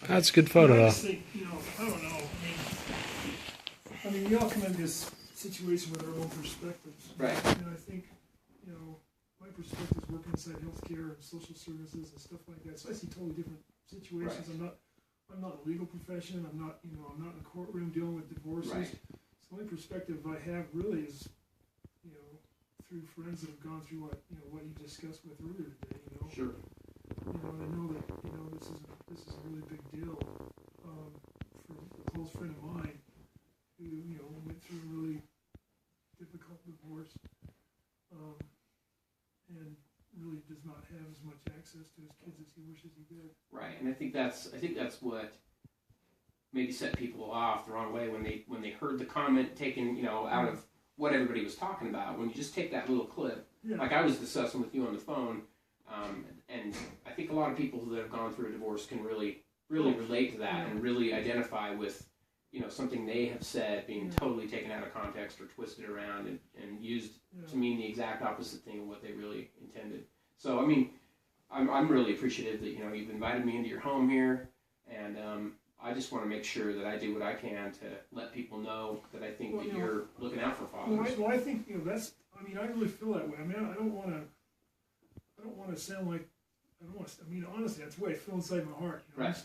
That's a good photo, I though. just think, I don't know. I mean, we all come into this situation with our own perspectives. Right. And I think, my perspectives work inside healthcare and social services and stuff like that. So I see totally different situations. Right. I'm not a legal profession. I'm not in a courtroom dealing with divorces. Right. So the only perspective I have really is, through friends that have gone through what you discussed with earlier today. Sure. And I know that this is a really big deal for a close friend of mine who went through a really difficult divorce and really does not have as much access to his kids as he wishes he did. Right, and I think that's what maybe set people off the wrong way when they heard the comment taken out of what everybody was talking about. When you just take that little clip, like I was discussing with you on the phone. And I think a lot of people that have gone through a divorce can really relate to that and really identify with, something they have said being totally taken out of context or twisted around and used to mean the exact opposite thing of what they really intended. So, I mean, I'm really appreciative that, you've invited me into your home here, and I just want to make sure that I do what I can to let people know that I think that you're looking out for fathers. Well, I think, I really feel that way. I mean, I don't want to sound like, honestly, that's the way I feel inside my heart. Right.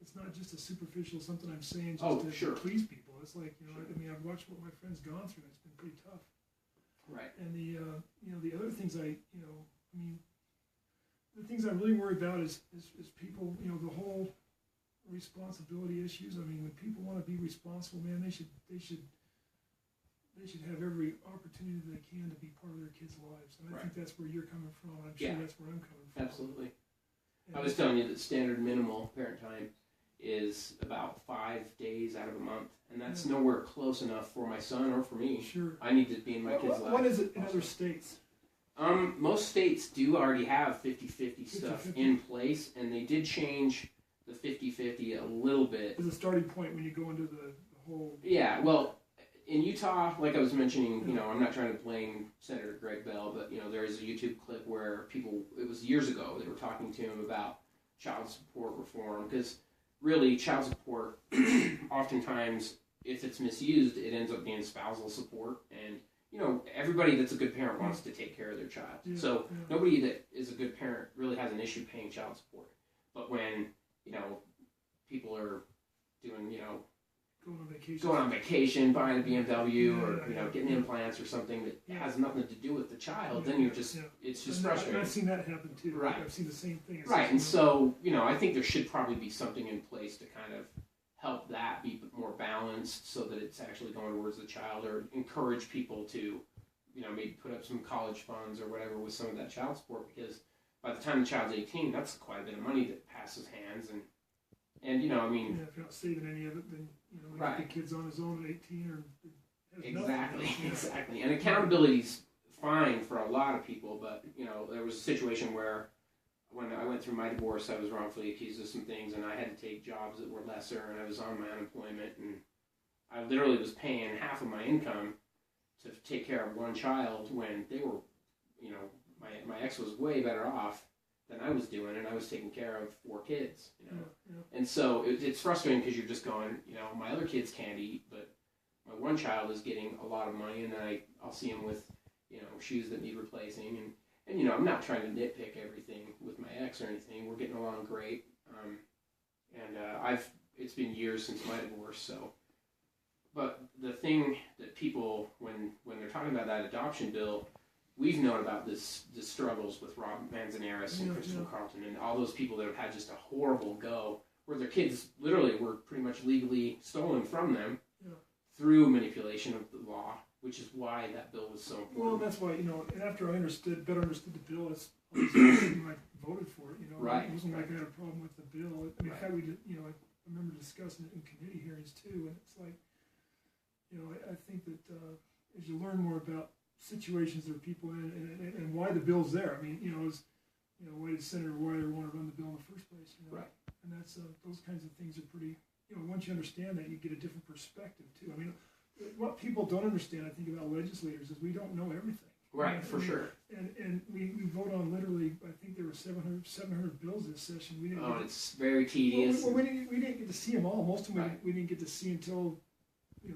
It's not just a superficial something I'm saying just to please people. It's like, I've watched what my friend's gone through, and it's been pretty tough. Right. And the other things the things I really worry about is people, the whole responsibility issues. I mean, when people want to be responsible, man, they should have every opportunity they can to be part of their kids' lives. And I think that's where you're coming from. I'm sure that's where I'm coming from. Absolutely. I was telling you that standard minimal parent time is about 5 days out of a month, and that's nowhere close enough for my son or for me. Sure. I need to be in my kids' lives. What is it in other states? Most states do already have 50-50 stuff in place, and they did change the 50-50 a little bit. As a starting point when you go into the whole... Yeah, well, in Utah, like I was mentioning, I'm not trying to blame Senator Greg Bell, but, there is a YouTube clip where it was years ago, they were talking to him about child support reform, because really child support, oftentimes, if it's misused, it ends up being spousal support, and, everybody that's a good parent wants to take care of their child. So nobody that is a good parent really has an issue paying child support. But when, people are doing, going on vacation, buying a BMW, or getting implants or something that has nothing to do with the child, then it's just frustrating. I've seen that happen too. Right. I've seen the same thing. Right, and so I think there should probably be something in place to kind of help that be more balanced, so that it's actually going towards the child, or encourage people to maybe put up some college funds or whatever with some of that child support, because by the time the child's 18, that's quite a bit of money that passes hands, and if you're not saving any of it, then the kid's on his own at 18 or exactly. And accountability's fine for a lot of people, but there was a situation where when I went through my divorce, I was wrongfully accused of some things, and I had to take jobs that were lesser, and I was on my unemployment, and I literally was paying half of my income to take care of one child when they were, my ex was way better off than I was doing, and I was taking care of 4 kids, And so it's frustrating, because you're just going, my other kids can't eat, but my one child is getting a lot of money, and then I'll see him with, shoes that need replacing, and I'm not trying to nitpick everything with my ex or anything. We're getting along great, it's been years since my divorce, so. But the thing that people, when they're talking about that adoption bill, we've known about the struggles with Rob Manzanares and Christopher Carlton and all those people that have had just a horrible go, where their kids literally were pretty much legally stolen from them through manipulation of the law, which is why that bill was so important. Well, that's why, and after I better understood the bill, it's obviously I voted for it, Right. It wasn't like I had a problem with the bill. I mean, how we did, I remember discussing it in committee hearings too, and it's like, I think that as you learn more about situations there are people in and why the bill's there. I mean, why did Senator Wyler want to run the bill in the first place? Right. And that's those kinds of things are pretty. Once you understand that, you get a different perspective too. I mean, what people don't understand, I think, about legislators is we don't know everything. Right, for sure. and we vote on literally, I think there were 700 bills this session. We didn't. It's very tedious. Well, we didn't get to see them all. Most of them we didn't get to see until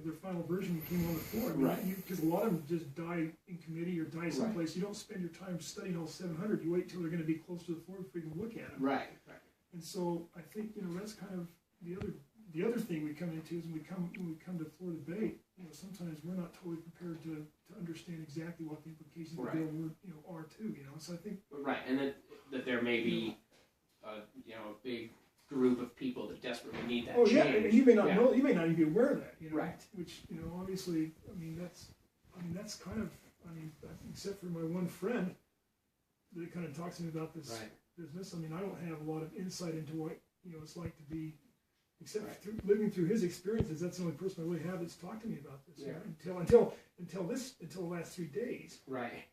their final version came on the floor. I mean, because a lot of them just die in committee or die someplace. You don't spend your time studying all 700. You wait till they're going to be close to the floor before you can look at them. Right. And so I think that's kind of the other thing we come into is when we come to floor debate. Sometimes we're not totally prepared to understand exactly what the implications of the bill are too. So I think and that there may be a big group of people that desperately need that change. And you may not know, you may not even be aware of that. Which obviously, that's kind of except for my one friend that kind of talks to me about this business. I don't have a lot of insight into what it's like to be. Except through living through his experiences, that's the only person I really have that's talked to me about this. Until the last 3 days. Right.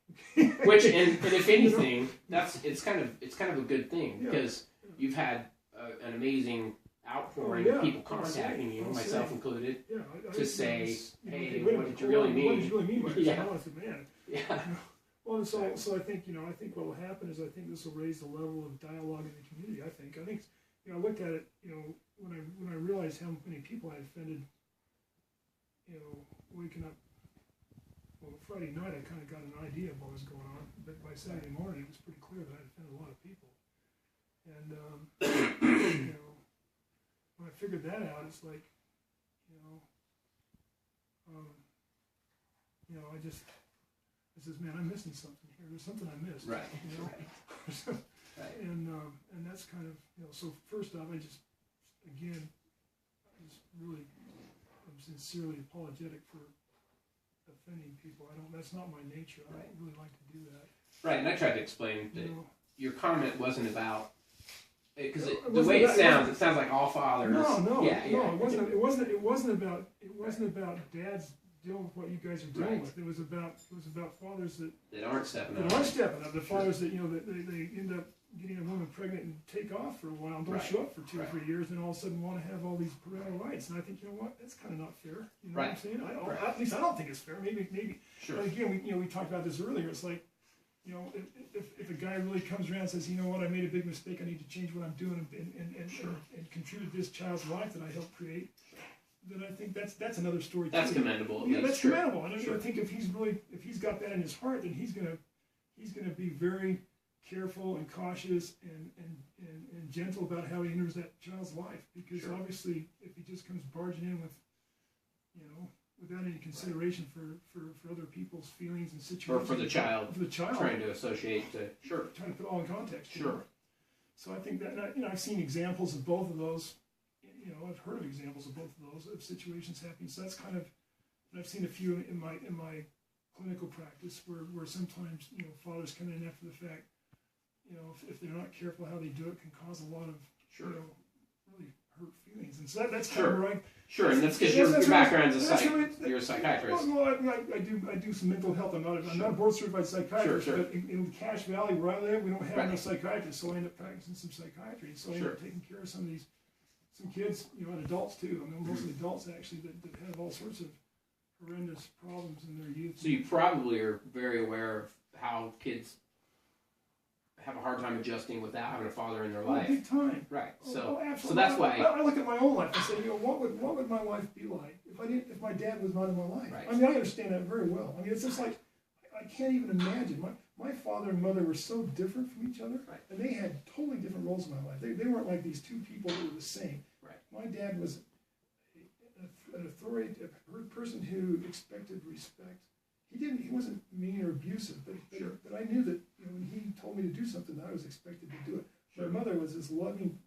Which and if anything, it's kind of a good thing because you've had an amazing outpouring of people contacting you, myself included, to say, hey, what did you really mean? What did you really mean by this? I was the man. Yeah. Well, so I think what will happen is I think this will raise the level of dialogue in the community. I think I looked at it, when I realized how many people I offended, waking up. Well, Friday night I kind of got an idea of what was going on, but by Saturday morning it was pretty clear that I offended a lot of people. And when I figured that out, it's like, I says, man, I'm missing something here. There's something I missed. Right. And that's kind of so first off, I just really am sincerely apologetic for offending people. That's not my nature. I don't really like to do that. Right, and I tried to explain that your comment wasn't about because the way it sounds like all fathers. No. It wasn't about dads dealing with what you guys are dealing with. It was about fathers that aren't stepping up. The fathers that they end up getting a woman pregnant and take off for a while and don't show up for 2 or 3 years, and all of a sudden want to have all these parental rights. And I think that's kind of not fair. You know what I'm saying? At least I don't think it's fair. Maybe. Sure. But again, we talked about this earlier. It's like, if a guy really comes around and says, you know what, I made a big mistake. I need to change what I'm doing and contribute to this child's life that I helped create. Then I think that's another story. That's commendable. Yeah, that's commendable. And I think if he's got that in his heart, then he's gonna be very careful and cautious and gentle about how he enters that child's life, because obviously if he just comes barging in with without any consideration for other people's feelings and situations, or for the child trying to associate trying to put it all in context. So I think that I've seen examples of both of those. I've heard of examples of both of those of situations happening. So that's kind of, and I've seen a few in my clinical practice where sometimes fathers come in after the fact. If they're not careful how they do it, can cause a lot of really hurt feelings. And so that's kind of where and that's because your background's you're a psychiatrist. Well, I do some mental health. I'm not a board certified psychiatrist, but in Cache Valley where I live, we don't have enough psychiatrists, so I end up practicing some psychiatry. So I end up taking care of some kids, and adults too. Mostly adults actually that have all sorts of horrendous problems in their youth. So you probably are very aware of how kids have a hard time adjusting without having a father in their life. Big time. Right. So so that's why I look at my own life and say, what would my life be like if my dad was not in my life? Right. I understand that very well. It's just like I can't even imagine. My father and mother were so different from each other, and they had totally different roles in my life. They weren't like these two people that were the same. Right. My dad was an authority, a person who expected respect. He wasn't mean or abusive, but I knew that when he told me to do something, I was expected to do it. My mother was this loving,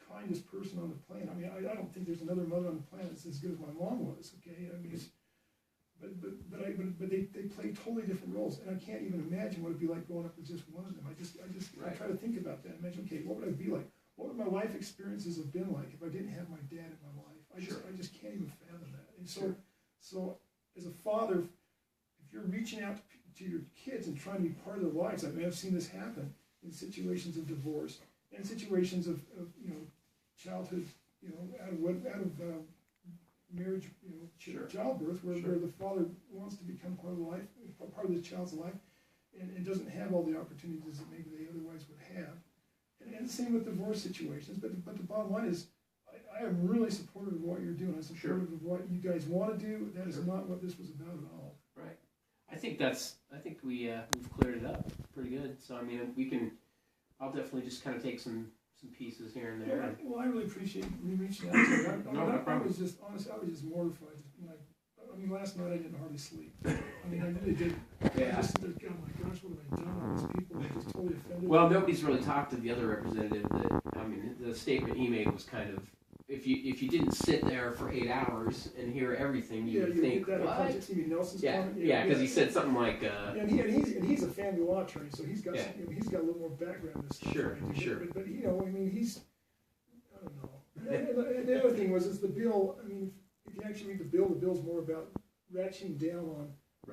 kindest person on the planet. I don't think there's another mother on the planet that's as good as my mom was. Okay, but they play totally different roles, and I can't even imagine what it'd be like growing up with just one of them. I try to think about that. Imagine, okay, what would I be like? What would my life experiences have been like if I didn't have my dad in my life? I just can't even fathom that. And so as a father, if you're reaching out to your kids and trying to be part of their lives, I've seen this happen in situations of divorce and situations of childhood, out of marriage, childbirth, where the father wants to become part of the life, part of the child's life, and doesn't have all the opportunities that maybe they otherwise would have. And the same with divorce situations. But the bottom line is, I am really supportive of what you're doing. I'm supportive of what you guys want to do. That is not what this was about at all. Right. I think we've cleared it up pretty good. So I mean, I'll definitely just kind of take some pieces here and there. Well, I really appreciate you reaching out to me. I was just mortified. I mean, last night I didn't hardly sleep. I mean, I really did. Yeah. I just said, oh my gosh, what have I done? All these people are just totally offended. Well, nobody's really talked to the other representative. The statement he made was kind of, if you didn't sit there for 8 hours and hear everything, you would think, that what? Project TV Nelson's comment? Yeah, because he said something like, and he's a family law attorney, so he's got he's got a little more background in this stuff. Sure. But I mean, I don't know. And the other thing was the bill. I mean, if you actually read the bill's more about ratcheting down on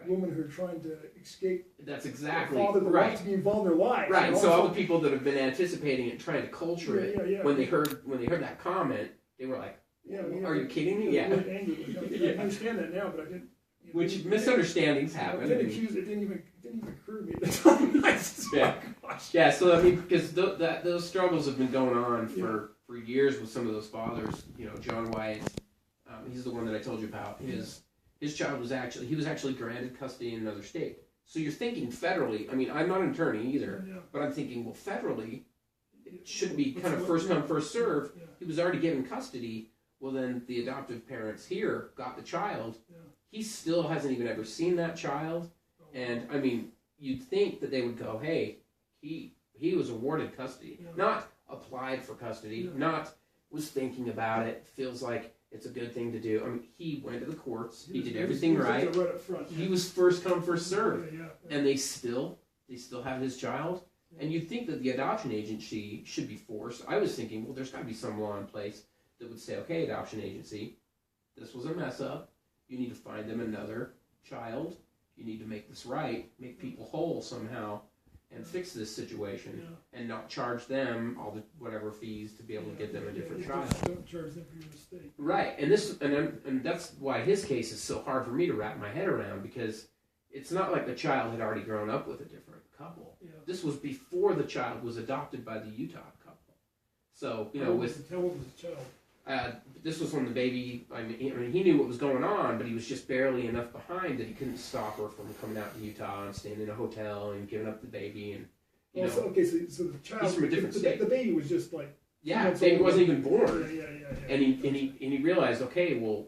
women who are trying to escape. That's exactly father the right to be involved in their lives. Right. So all the people that have been anticipating it, trying to culture it, when they heard that comment, they were like, "Are you kidding me?" Yeah. I understand that now, but I didn't. Which misunderstandings happen. It didn't even occur to me at the time. Yeah. So I mean, because those struggles have been going on for years with some of those fathers. You know, John Wyatt. He's the one that I told you about. His child was actually granted custody in another state. So you're thinking federally. I mean, I'm not an attorney either, but I'm thinking, well, federally, it should be kind of first come, first serve. He was already given custody. Well, then the adoptive parents here got the child. He still hasn't even ever seen that child. And I mean, you'd think that they would go, hey, he was awarded custody, not applied for custody, not was thinking about it, feels like it's a good thing to do. I mean, he went to the courts. He did everything right. He was first come, first serve. And they still have his child. And you'd think that the adoption agency should be forced. I was thinking, well, there's got to be some law in place that would say, okay, adoption agency, this was a mess up. You need to find them another child. You need to make this right, make people whole somehow, and fix this situation, and not charge them all the whatever fees to be able to get them a different child. Don't charge them for your mistake. Right, and that's why his case is so hard for me to wrap my head around, because it's not like the child had already grown up with a different couple. This was before the child was adopted by the Utah couple. So how old was the child? This was when the baby. I mean, he knew what was going on, but he was just barely enough behind that he couldn't stop her from coming out to Utah and staying in a hotel and giving up the baby. And so the child. He's from a different state. The baby was just like. Yeah, the baby wasn't even born. Yeah. And he realized, okay, well,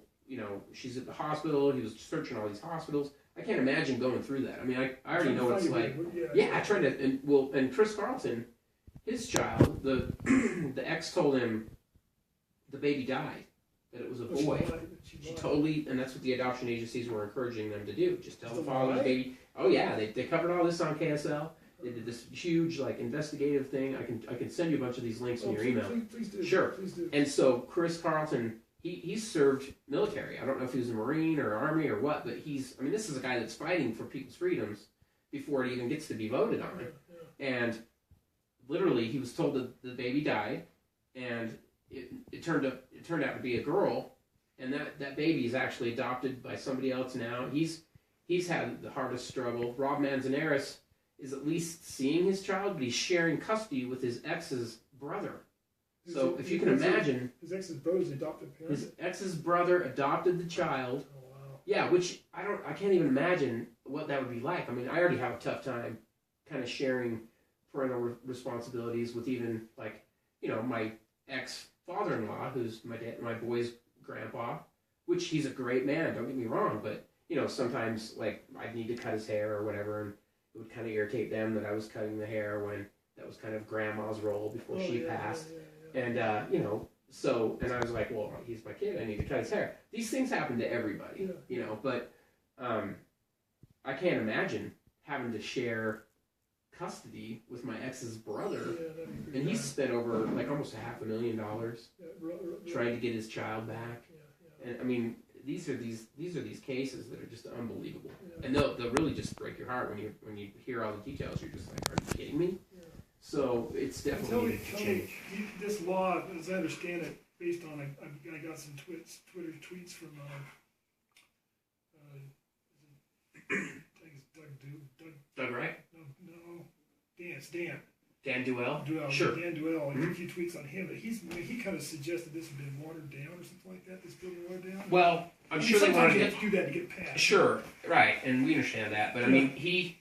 she's at the hospital. He was searching all these hospitals. I can't imagine going through that. I mean, I already know what it's like. I tried to, and Chris Carlton, his child, the ex told him the baby died, that it was a boy. She totally, and that's what the adoption agencies were encouraging them to do. Just tell the father the baby. Oh yeah, they covered all this on KSL. They did this huge investigative thing. I can send you a bunch of these links in your email. Please do. Sure. Please do. And so Chris Carlton, he served military. I don't know if he was a Marine or Army or what, but this is a guy that's fighting for people's freedoms before it even gets to be voted on. And literally, he was told that the baby died, and it turned out to be a girl, and that baby is actually adopted by somebody else now. He's had the hardest struggle. Rob Manzanares is at least seeing his child, but he's sharing custody with his ex's brother. So if you can imagine, his ex's brother's adopted parent. His ex's brother adopted the child. Oh wow. Yeah, which I can't even imagine what that would be like. I mean, I already have a tough time kind of sharing parental responsibilities with even my ex-father-in-law, who's my boy's grandpa, which he's a great man, don't get me wrong, but sometimes I'd need to cut his hair or whatever, and it would kind of irritate them that I was cutting the hair when that was kind of grandma's role before she passed. And, so, and I was like, well, he's my kid, I need to cut his hair. These things happen to everybody, but I can't imagine having to share custody with my ex's brother, and he spent over almost $500,000 trying to get his child back. And I mean, these are these cases that are just unbelievable, and they'll really just break your heart when you hear all the details. You're just like, are you kidding me? So it's definitely needed to change. This law, as I understand it, based on I got some Twitter tweets from I think it's Doug Wright? No, It's Dan. Dan Duell? Sure. Dan Duell, and a few tweets on him, but he kind of suggested this had been watered down or something like that, this building watered down. Well, I'm sure they wanted to do that to get passed. Sure, right, and we understand that, but I mean,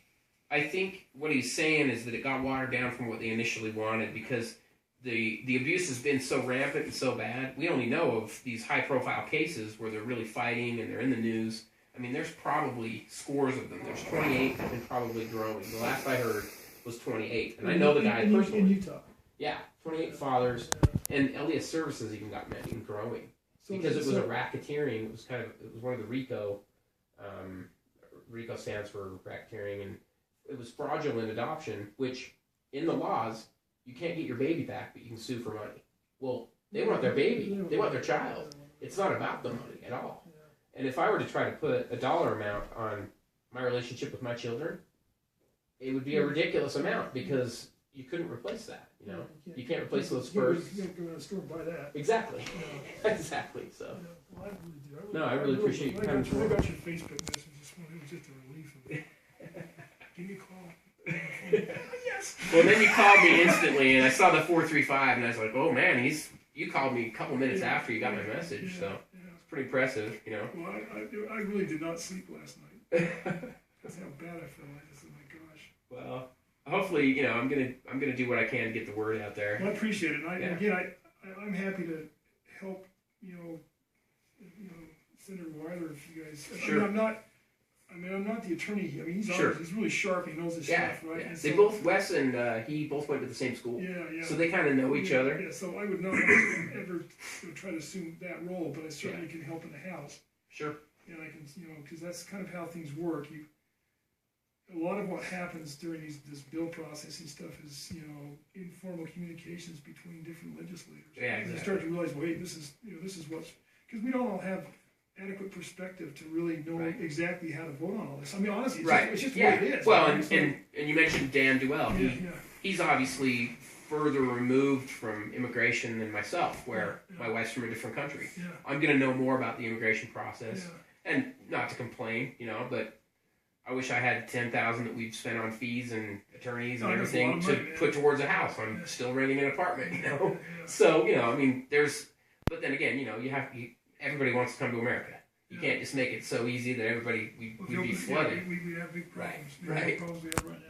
I think what he's saying is that it got watered down from what they initially wanted because the abuse has been so rampant and so bad. We only know of these high-profile cases where they're really fighting and they're in the news. I mean, there's probably scores of them. There's 28 and probably growing. The last I heard was 28, and I know the guy personally. In Utah. Yeah, 28 fathers, and LDS Services even got many and growing because it was a racketeering. It was one of the RICO. RICO stands for racketeering, and it was fraudulent adoption, which in the laws you can't get your baby back, but you can sue for money. Well, they want their baby. They want their child. It's not about the money at all. And if I were to try to put a dollar amount on my relationship with my children, it would be a ridiculous amount because you couldn't replace that. You know, you can't replace those first. You can't go to the store and buy that. Exactly. Exactly. So. Well, I really appreciate you coming through. I got your Facebook message this morning. It was just a relief of it. Give me a call. Yes. Well, then you called me instantly, and I saw the 435, and I was like, "Oh man, you called me a couple minutes after you got my message, so it's pretty impressive, you know." Well, I really did not sleep last night. That's how bad I felt. I just, oh my gosh. Well, hopefully, you know, I'm gonna do what I can to get the word out there. Well, I appreciate it. And again, I'm happy to help. You know, Senator Weiler, if you guys. Sure. I'm not the attorney. I mean, he's really sharp. He knows his stuff, right? Yeah. They both, Wes and he both went to the same school. Yeah. So they kind of know each other. Yeah. So I would not ever try to assume that role, but I certainly can help in the House. Sure. And I can, because that's kind of how things work. A lot of what happens during this bill processing stuff is, informal communications between different legislators. Yeah, exactly. And you start to realize, wait, this is what's, because we don't all have adequate perspective to really know exactly how to vote on all this. I mean, honestly, it's just what it is. Well, and you mentioned Dan Duell. He's obviously further removed from immigration than myself, where my wife's from a different country. Yeah. I'm going to know more about the immigration process, and not to complain, but I wish I had $10,000 that we've spent on fees and attorneys and everything to put towards a house. I'm still renting an apartment, So, I mean, but then again, everybody wants to come to America. You can't just make it so easy that we'd be flooded. We have big problems. Right. The problems we have right now.